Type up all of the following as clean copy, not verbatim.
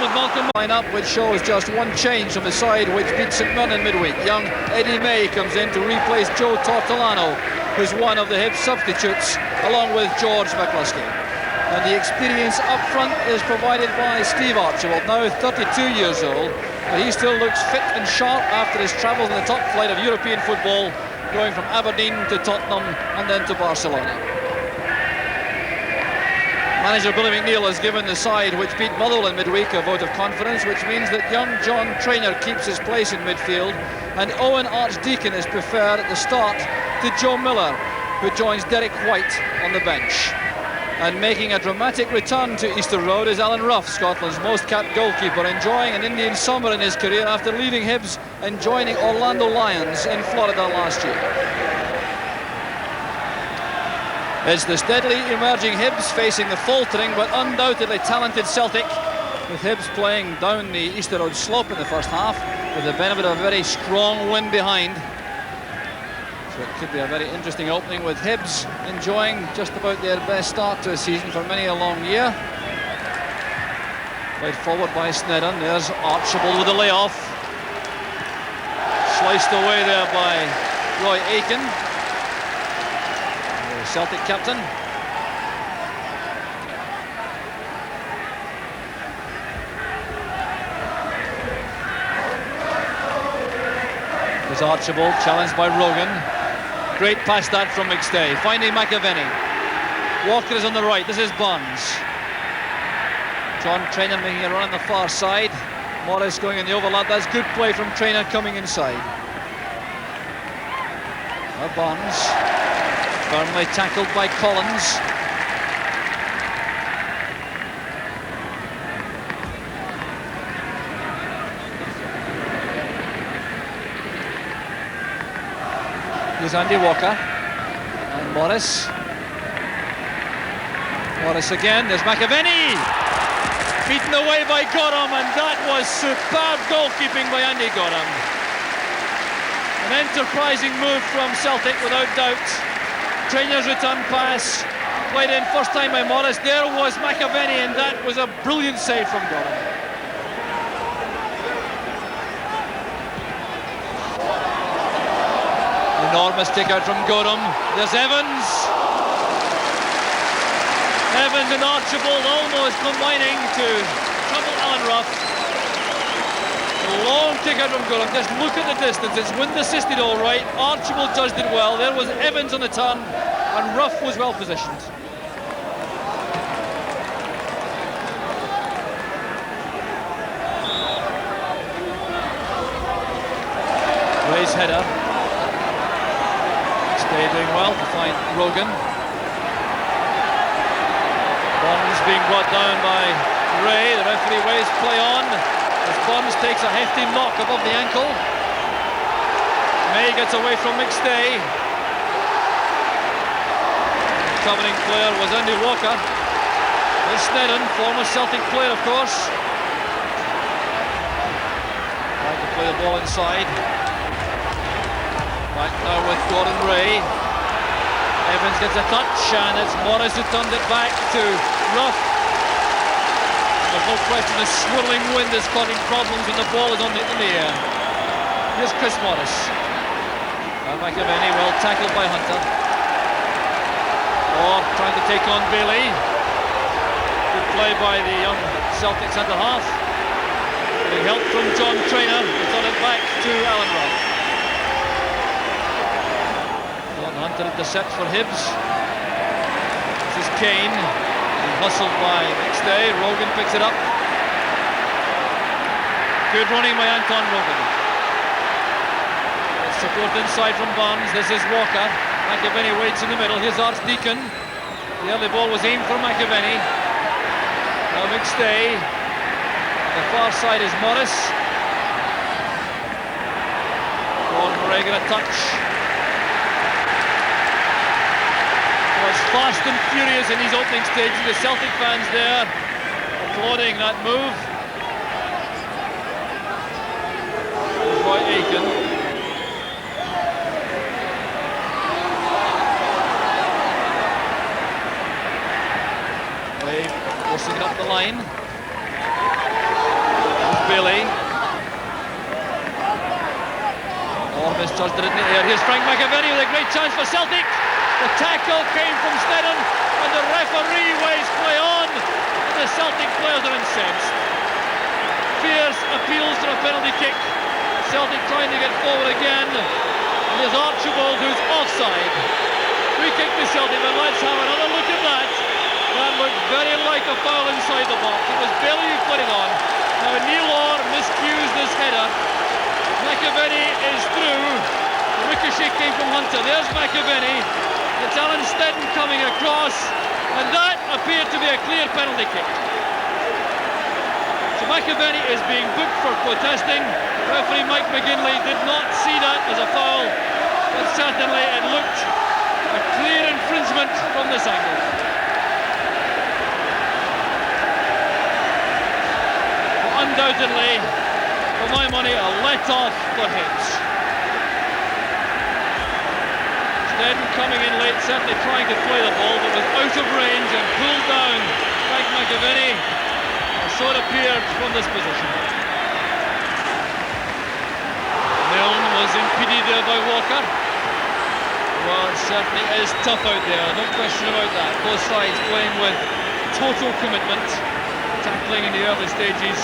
of Malcolm line-up, which shows just one change from the side which beat St Mirren midweek. Young Eddie May comes in to replace Joe Tortolano, who's one of the Hibs substitutes, along with George McCluskey. And the experience up front is provided by Steve Archibald, now 32 years old, but he still looks fit and sharp after his travels in the top flight of European football, going from Aberdeen to Tottenham and then to Barcelona. Manager Billy McNeil has given the side which beat Motherwell in midweek a vote of confidence, which means that young John Traynor keeps his place in midfield, and Owen Archdeacon is preferred at the start to Joe Miller, who joins Derek White on the bench. And making a dramatic return to Easter Road is Alan Rough, Scotland's most capped goalkeeper, enjoying an Indian summer in his career after leaving Hibs and joining Orlando Lions in Florida last year. It's the steadily emerging Hibs facing the faltering but undoubtedly talented Celtic, with Hibs playing down the Easter Road slope in the first half with the benefit of a very strong wind behind. So it could be a very interesting opening, with Hibs enjoying just about their best start to a season for many a long year. Played forward by Sneddon. There's Archibald with a layoff. Sliced away there by Roy Aitken, the Celtic captain. There's Archibald, challenged by Rogan. Great pass that from McStay, finding McAvenny. Walker is on the right, this is Burns. John Traynor making a run on the far side. Morris going in the overlap, that's good play from Traynor coming inside. Now Burns, firmly tackled by Collins. Here's Andy Walker and Morris. Morris again, there's McAvenny! Beaten away by Gorham, and that was superb goalkeeping by Andy Gorham. An enterprising move from Celtic without doubt. Trainor's return pass, played in first time by Morris. There was McAvenny, and that was a brilliant save from Gorham. Enormous kick out from Gorham. There's Evans. Evans and Archibald almost combining to trouble Alan Rough. A long kick out from Gorham. Just look at the distance. It's wind assisted all right. Archibald judged it well. There was Evans on the turn, and Rough was well positioned. Ray's header. They're doing well to find Rogan. Burns being brought down by Ray. The referee waves play on as Burns takes a hefty knock above the ankle. May gets away from McStay. The covering player was Andy Walker. There's Sneddon, former Celtic player of course. Trying to play the ball inside. Back now with Gordon Ray. Evans gets a touch, and it's Morris who turned it back to Rough. There's no question the swirling wind is causing problems when the ball is in the air. Here's Chris Morris. McAvenny, well tackled by Hunter. Or trying to take on Bailey. Good play by the young Celtic centre-half. Getting help from John Traynor, who turned it back to Alan Rough. Hunter intercepts for Hibs. This is Kane, being hustled by McStay. Rogan picks it up. Good running by Anton Rogan. Support inside from Burns. This is Walker. McAvenny waits in the middle. Here's Archdeacon. The early ball was aimed for McAvenny. Now McStay. On the far side is Morris. Gordon Ray got a touch. Fast and furious in these opening stages. The Celtic fans there applauding that move. Roy Aitken. Wave forcing it up the line. misjudged it in the air. Here's Frank McAvenny with a great chance for Celtic. The tackle came from Sneddon, and the referee waves play on. And the Celtic players are incensed. Fierce appeals for a penalty kick. Celtic trying to get forward again. And there's Archibald who's offside. Free kick to Celtic, but let's have another look at that. That looked very like a foul inside the box. It was Bailey who put it on. Now Neil Orr miscues this header. McAvenny is through. The ricochet came from Hunter. There's McAvenny. It's Alan Sneddon coming across, and that appeared to be a clear penalty kick. So McAvenny is being booked for protesting. Referee Mike McGinley did not see that as a foul, but certainly it looked a clear infringement from this angle. Undoubtedly, for my money, a let-off for Hibs. Sneddon coming in late, certainly trying to play the ball, but was out of range and pulled down Frank McAvenny, or so it appeared from this position. Milne was impeded there by Walker. Well, it certainly is tough out there, no question about that. Both sides playing with total commitment, tackling in the early stages.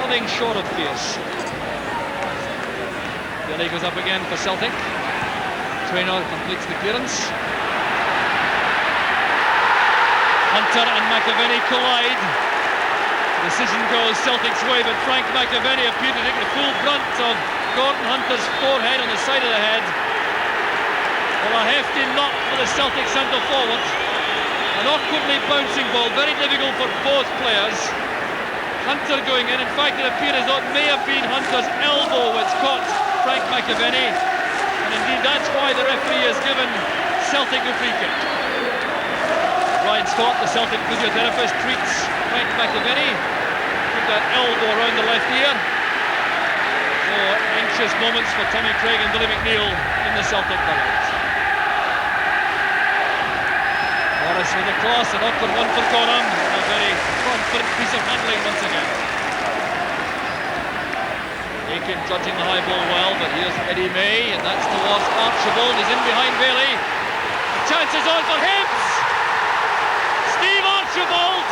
Nothing short of fierce. Billy goes up again for Celtic. Traynor completes the clearance. Hunter and McAvenny collide. The decision goes Celtic's way, but Frank McAvenny appeared to take the full brunt of Gordon Hunter's forehead on the side of the head. Well, a hefty knock for the Celtic centre forward. An awkwardly bouncing ball, very difficult for both players. Hunter going in fact it appeared as though it may have been Hunter's elbow which caught Frank McAvenny, and indeed that's why the referee has given Celtic the free kick. Ryan Stott, the Celtic physiotherapist, treats Frank McAvenny, put that elbow around the left ear. So anxious moments for Tommy Craig and Billy McNeill in the Celtic dugout. Morris with the cross, an awkward one for Gorham, a very confident piece of handling once again. Aiken judging the high ball well, but here's Eddie May, and that's towards Archibald. He's in behind Bailey. The chance is on for Hibs. Steve Archibald.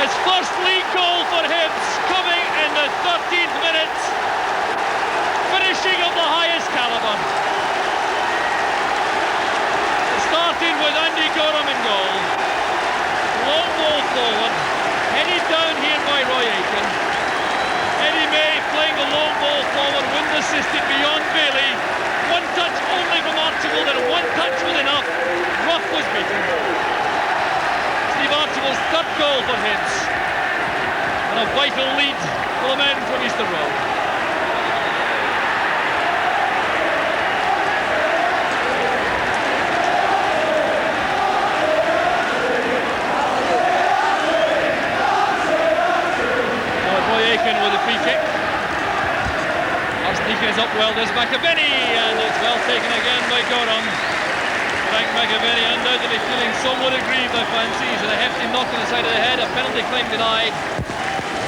His first league goal for Hibs, coming in the 13th minute. Finishing of the highest calibre. Starting with Andy Gorham in goal. Long ball forward, headed down here by Roy Aiken. Eddie May playing the long ball forward, wind assisted beyond Bailey. One touch only from Archibald, and one touch was enough. Rough was beaten. Steve Archibald's third goal for Hibs, and a vital lead for the men from Easter Road. With a free kick. Archdeacon is up well, there's McAvenny, and it's well taken again by Gorham. Frank McAvenny undoubtedly feeling somewhat aggrieved, I fancy. He's had a hefty knock on the side of the head, a penalty claim denied,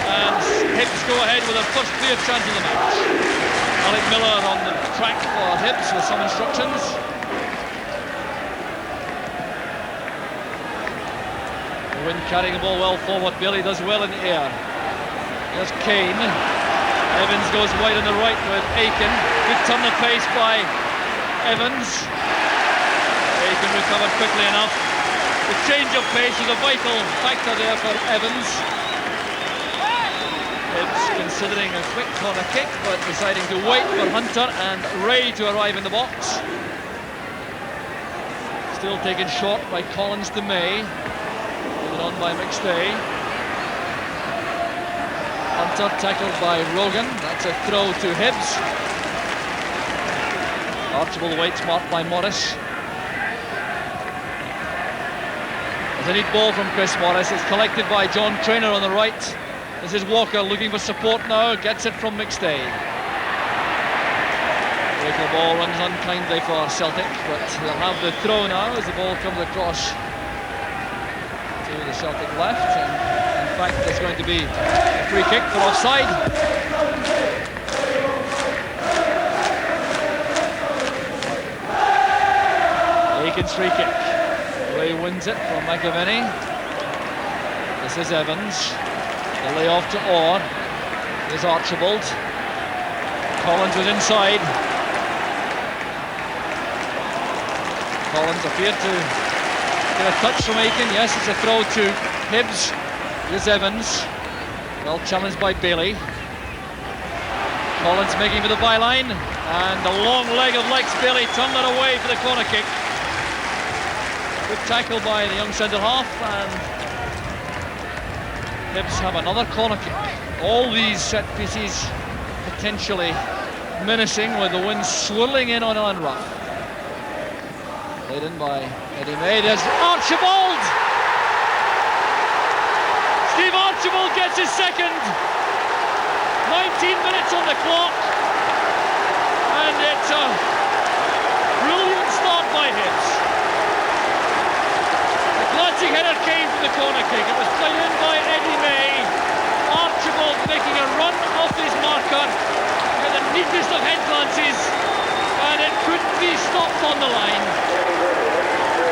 and Hibs go ahead with their first clear chance of the match. Alec Miller on the track for Hibs with some instructions. The wind carrying the ball well forward. Bailey does well in the air. There's Kane. Evans goes wide on the right with Aiken. Good turn of pace by Evans. Aiken recovered quickly enough. The change of pace was a vital factor there for Evans. Hibs considering a quick corner kick, but deciding to wait for Hunter and Ray to arrive in the box. Still taken short by Collins to May. Put it on by McStay. Hunter tackled by Rogan. That's a throw to Hibs. Archibald waits, marked by Morris. There's a neat ball from Chris Morris. It's collected by John Traynor on the right. This is Walker looking for support now. Gets it from McStay. The ball runs unkindly for Celtic, but they'll have the throw now as the ball comes across to the Celtic left. And in fact, there's going to be a free kick for offside. Deacon's free kick. Ray wins it from McAvenny. This is Evans. The layoff to Orr. Here's Archibald. Collins was inside. Collins appeared to get a touch from Aiken. Yes, it's a throw to Hibbs. Here's Evans. Well challenged by Bailey. Collins making for the byline. And the long leg of Lex Bailey turned that away for the corner kick. Good tackle by the young centre-half. And Hibs have another corner kick. All these set pieces potentially menacing with the wind swirling in on Alan Rough. Played in by Eddie May. There's Archibald! Steve Archibald gets his second. 19 minutes on the clock. And it's a brilliant start by Hibs. The glancing header came from the corner kick. It was played in by Eddie May. Archibald making a run off his marker with the neatest of head glances, and it couldn't be stopped on the line.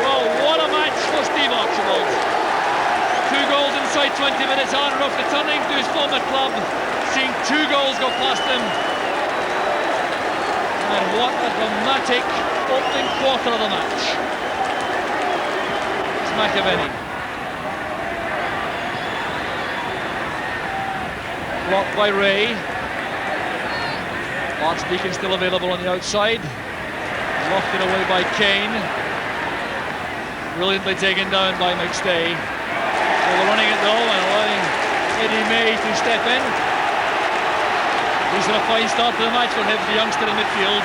Well, what a match for Steve Archibald. 2 goals inside 20 minutes. Alan Rough returning to his former club, seeing 2 goals go past him. And what a dramatic opening quarter of the match. It's McAvenny. Blocked by Ray. Archdeacon still available on the outside. Lofted away by Kane. Brilliantly taken down by McStay. Overrunning it though and allowing Eddie May to step in. He's had a fine start to the match for him, the youngster in midfield.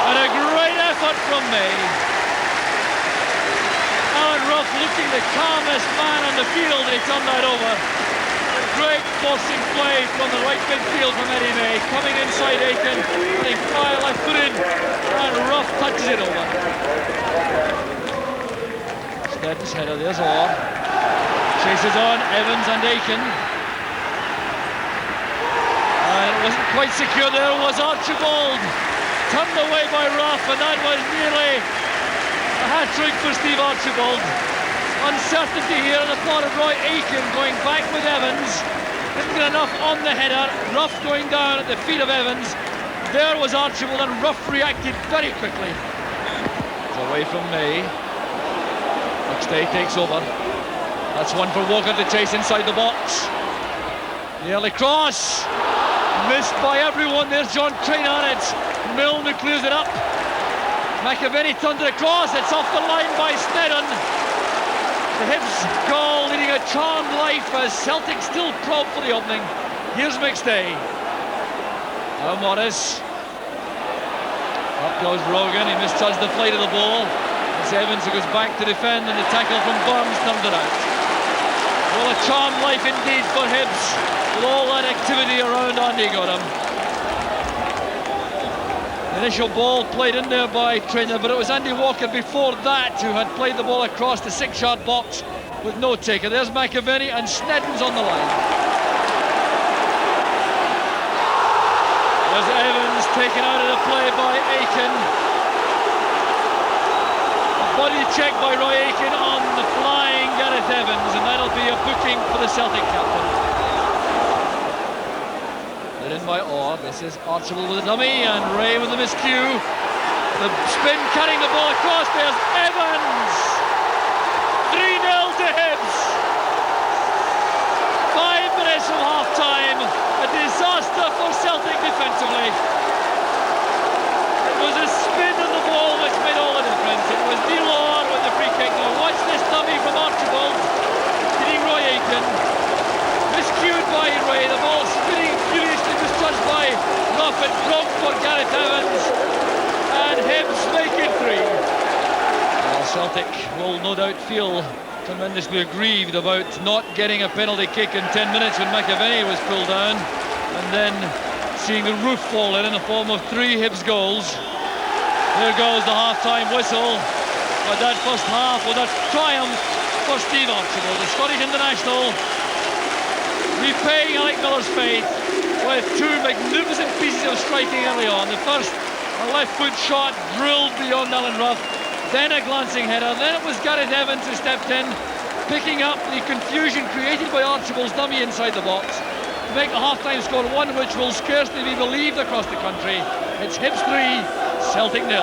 And a great effort from May. Alan Rough looking the calmest man on the field, and he turned that over. Great forcing play from the right midfield from Eddie May, coming inside Aiken, putting fire left foot in, and Rough touches it over. Stebbs header, there's Orr. Chases on, Evans and Aiken. And it wasn't quite secure, there was Archibald. Turned away by Rough, and that was nearly a hat-trick for Steve Archibald. Uncertainty here on the part of Roy Aiken, going back with Evans. Didn't get enough on the header. Rough going down at the feet of Evans. There was Archibald, and Rough reacted very quickly. It's away from May. McStay takes over. That's one for Walker to chase inside the box. The early cross. Missed by everyone. There's John Traynor, and it's Milne who clears it up. McAvenny turns it across. It's off the line by Snedden. The Hibs goal leading a charmed life as Celtic still probe for the opening. Here's McStay. Now Morris. Up goes Rogan. He misjudged the flight of the ball. It's Evans who goes back to defend, and the tackle from Burns turned it out. Well, a charmed life indeed for Hibs, with all that activity around Andy Gorham. Initial ball played in there by Traynor, but it was Andy Walker before that who had played the ball across the 6-yard box with no taker. There's McAvenny, and Snedden's on the line. There's Evans taken out of the play by Aiken. A body check by Roy Aiken on the flying Gareth Evans, and that'll be a booking for the Celtic captain. In by Orr. This is Archibald with a dummy, and Ray with the miscue. The spin carrying the ball across. There's Evans. 3-0 to Hibs. 5 minutes from half time. A disaster for Celtic defensively. It was a spin of the ball which made all the difference. It was Neil Orr with the free kick. Now watch this dummy from Archibald hitting Roy Aiken. Miscued by Ray. The ball spinning furiously, misjudged by Rough. It broke for Gareth Evans, and Hibs make it 3. Well, Celtic will no doubt feel tremendously aggrieved about not getting a penalty kick in 10 minutes when McAvenny was pulled down, and then seeing the roof fall in the form of 3 Hibs goals. There goes the half-time whistle. But that first half was a triumph for Steve Archibald, the Scottish international, repaying Alec Miller's faith with 2 magnificent pieces of striking early on. The first A left foot shot drilled beyond Alan Rough. Then a glancing header. Then it was Gareth Evans who stepped in, picking up the confusion created by Archibald's dummy inside the box to make the half-time score one which will scarcely be believed across the country. It's Hibs 3, Celtic 0.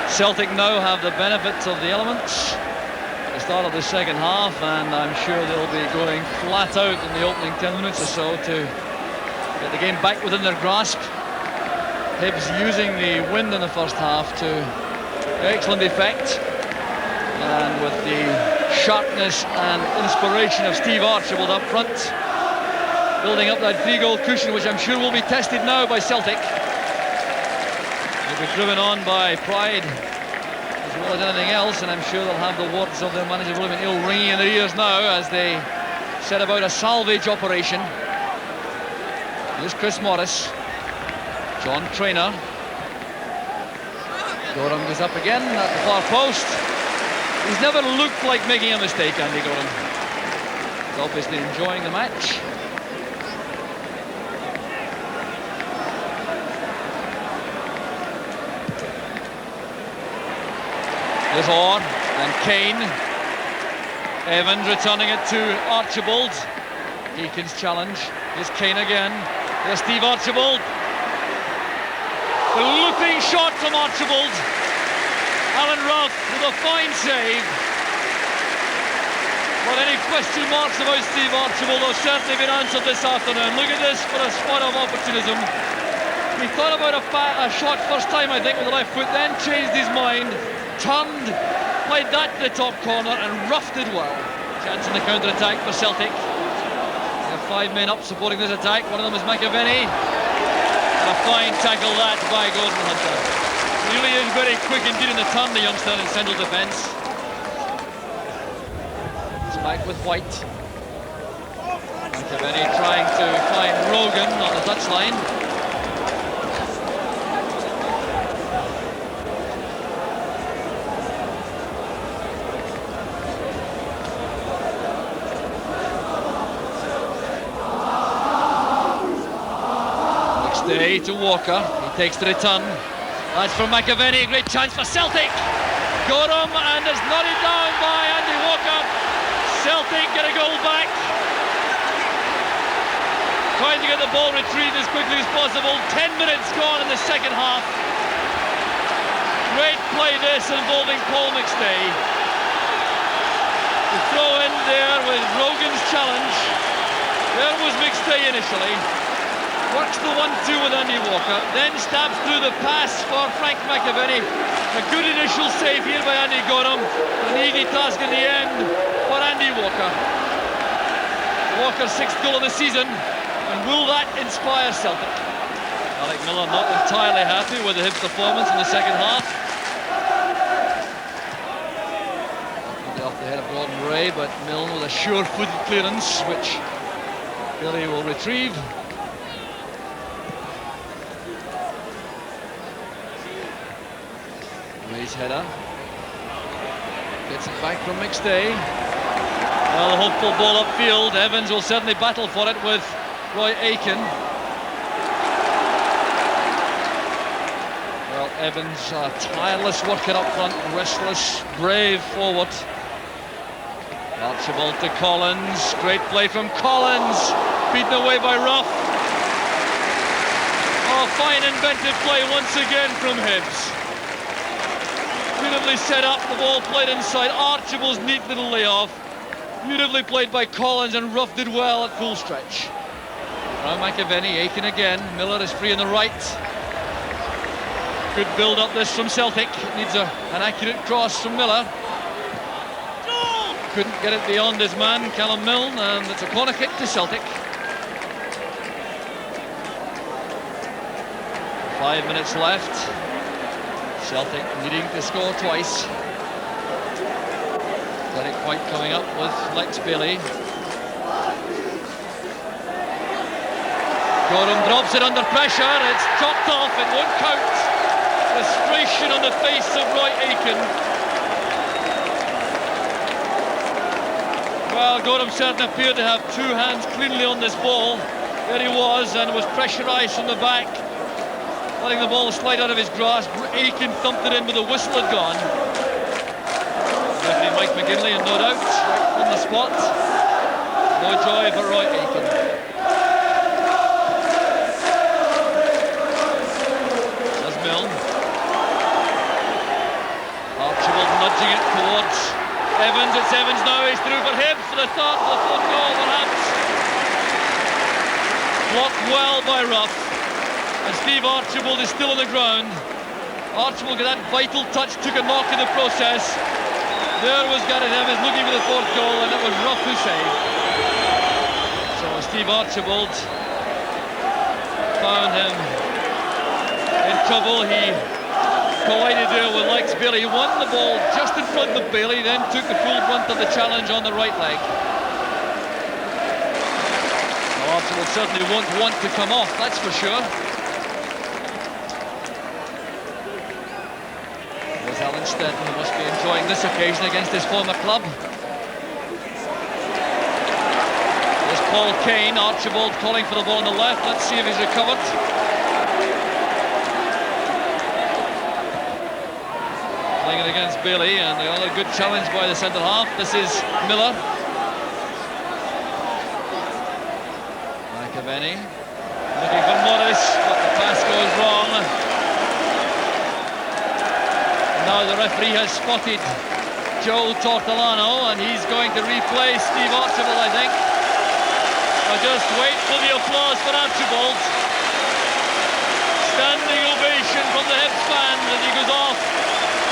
Celtic now have the benefits of the elements at the start of the second half, and I'm sure they'll be going flat out in the opening 10 minutes or so to get the game back within their grasp. Hibs using the wind in the first half to excellent effect, and with the sharpness and inspiration of Steve Archibald up front, building up that 3-goal cushion, which I'm sure will be tested now by Celtic. They'll be driven on by pride as well as anything else, and I'm sure they'll have the words of their manager Willie McNeill ringing in their ears now as they set about a salvage operation. Here's Chris Morris, John Traynor. Gorham goes up again at the far post. He's never looked like making a mistake, Andy Gorham. He's obviously enjoying the match. There's Orr and Kane. Evans returning it to Archibald. Eakins challenge. Here's Kane again. There's Steve Archibald. The looping shot from Archibald. Alan Rough with a fine save. But any question marks about Steve Archibald have certainly been answered this afternoon. Look at this for a spot of opportunism. He thought about a shot first time, I think, with the left foot, then changed his mind, turned, played that to the top corner, and Rough did well. Chance in the counter-attack for Celtic. They have 5 men up supporting this attack. One of them is McAvenny. And a fine tackle that by Gordon Hunter. He really is very quick indeed in the turn, the youngster in central defence. It's back with White. McAvenny trying to find Rogan on the touchline. To Walker, he takes the return. That's from McAvenny, great chance for Celtic. Gorham, and it's nodded down by Andy Walker. Celtic get a goal back. Trying to get the ball retrieved as quickly as possible. 10 minutes gone in the second half. Great play this involving Paul McStay. The throw in there with Rogan's challenge. There was McStay initially. Works the 1-2 with Andy Walker, then stabs through the pass for Frank McAvenny. A good initial save here by Andy Gorham. An easy task in the end for Andy Walker. Walker's 6th goal of the season, and will that inspire Celtic? Alec Miller not entirely happy with the Hibs performance in the second half. Off the head of Gordon Ray, but Milne with a sure-footed clearance, which Billy will retrieve. Ray's header. Gets it back from McStay. Well, the hopeful ball upfield. Evans will certainly battle for it with Roy Aitken. Well, Evans, a tireless worker up front, restless, brave forward. Archibald to Collins. Great play from Collins. Beaten away by Rough. Oh, fine inventive play once again from Hibs. Beautifully set up, the ball played inside. Archibald's neat little layoff. Beautifully played by Collins, and Rough did well at full stretch. Now McAvenny, Aitken again. Miller is free on the right. Good build up this from Celtic. Needs an accurate cross from Miller. Couldn't get it beyond his man, Callum Milne, and it's a corner kick to Celtic. 5 minutes left. Celtic needing to score twice. Derek White coming up with Lex Bailey. Gorham drops it under pressure. It's chopped off. It won't count. Frustration on the face of Roy Aitken. Well, Gorham certainly appeared to have 2 hands cleanly on this ball. There he was, and was pressurised from the back, letting the ball slide out of his grasp. Aiken thumped it in with the whistle had gone. Referee Mike McGinley, and no doubt, right on the spot. No joy for Roy Aiken. There's Milne. Archibald nudging it towards Evans. It's Evans now. He's through for Hibs for the third, for the fourth goal, perhaps. Blocked well by Ruff. And Steve Archibald is still on the ground. Archibald got that vital touch, took a knock in the process. There was Gareth Evans looking for the fourth goal, and it was Ruff who saved. So Steve Archibald found him in trouble. He collided there with Lex Bailey. He won the ball just in front of Bailey, then took the full brunt of the challenge on the right leg. Well, Archibald certainly won't want to come off, that's for sure. There's Alan Stetton, who must be enjoying this occasion against his former club. There's Paul Kane. Archibald calling for the ball on the left. Let's see if he's recovered. Playing it against Bailey, and another good challenge by the centre half. This is Miller. McAvenny looking for Morris, but the pass goes wrong. Now the referee has spotted Joe Tortolano, and he's going to replay Steve Archibald, I think. Now just wait for the applause for Archibald. Standing ovation from the Hibs fans as he goes off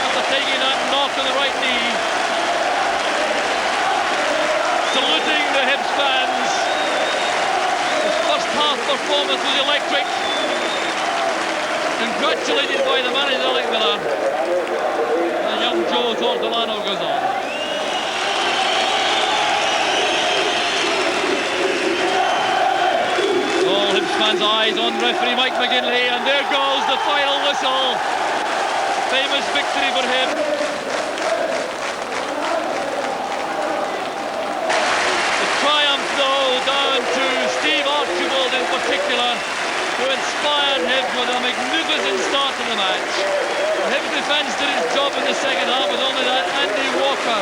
after taking that knock on the right knee. Saluting the Hibs fans. His first half performance was electric. Congratulated by the manager, Alec Miller. And young Joe Tortolano goes on. All Hibs fans' eyes on referee Mike McGinley, and there goes the final whistle. Famous victory for him. The triumph, though, down to Steve Archibald in particular, who inspired Hibs with a magnificent start to the match. The Hibs defence did its job in the second half with only that Andy Walker